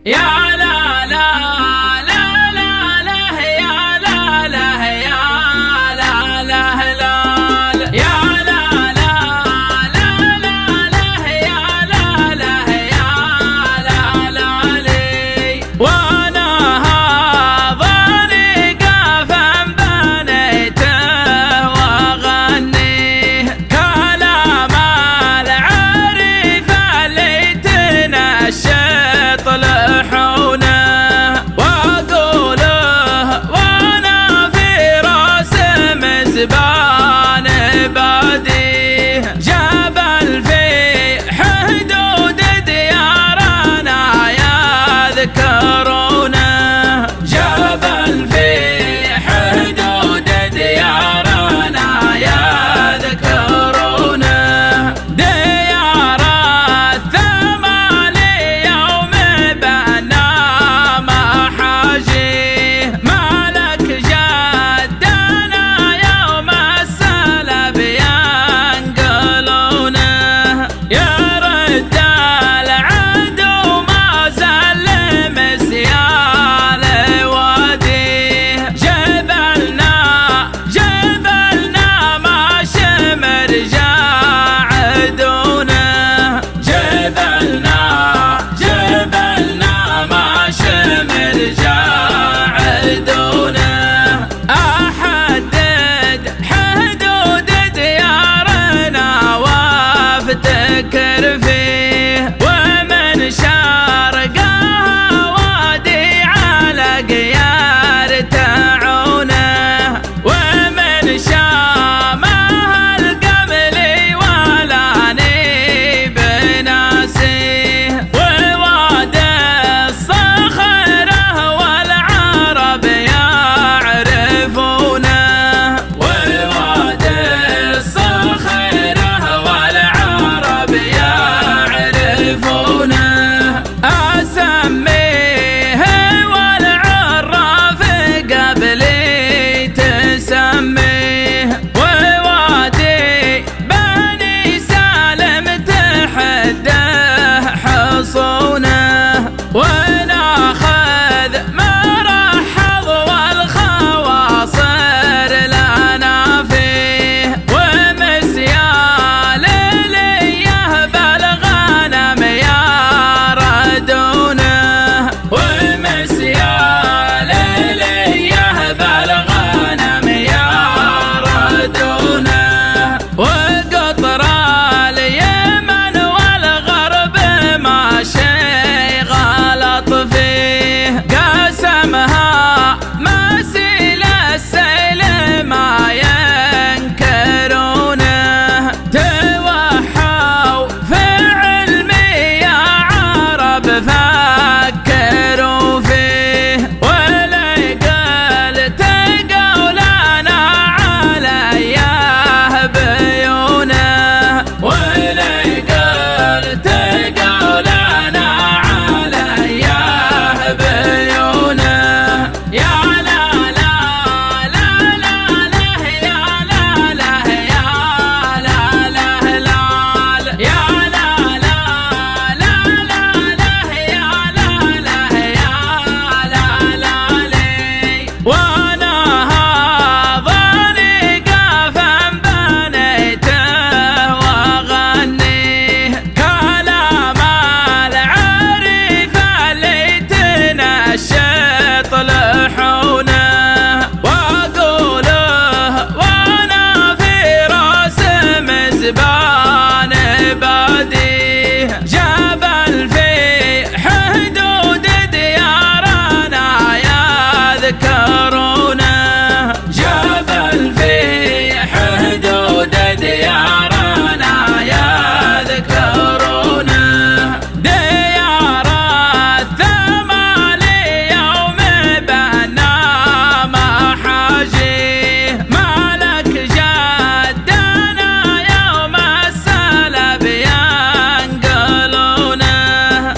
يا لا لا لا لا لا يا لا لا يا لا لا لا يا لا لا لا لا لا يا لا لا يا لا لا لي وانا هذاني قافا بنيته واغنيه كلام العريف اللي تنشط لحونه واقوله وانا في راس مزبان باديه جبل في حدود ديارنا يذكرونه جبل في حدود ديارنا يذكرونه ديار الثماني يوم بنا محاجيه مالك جدنا يوم السلب ينقلونه يرد العدو ما زل مسيال واديه جبلنا ما شمر جاعدونه جبلنا ما شمر جاعدونه أحدد حدود ديارنا وافتكر فيه ومن شارقها وادي على قيار تعونه ومن شامها القملي ولاني بناسيه ووادي الصخره والعرب يعرفونه ووادي الصخره والعرب يعرفونه أسميه والعراف قبلي تسميه ووادي بني سالم تحده حصونه وناخذ مرحض والخواصر لنا فيه ومسيال ليه بالغنم يردونه ومسيال ليه بالغنم يردونه وقطر اليمن والغرب ما شي غلط فيه قسمها مسيل السيل ما ينكرونه توحوا في علمي يا عرب فكروا فيه ولقل تقولنا عليه بيونه ولقل تقولنا عليه بيونه يا لا لا لا لا لا يا لا لا يا لا لا لا يا لا لا لا لا لا يا لا لا يا لا لا لي وانا هذاني قافا بنيته واغنيه كلام العريف اللي تنشط لحونه واقوله وانا في راس مزبان باديه جبل في حدود ديارنا يذكرونه جبل في حدود ديارنا يذكرونه ديار الثماني يوم بنا محاجيه مالك جدنا يوم السلب ينقلونه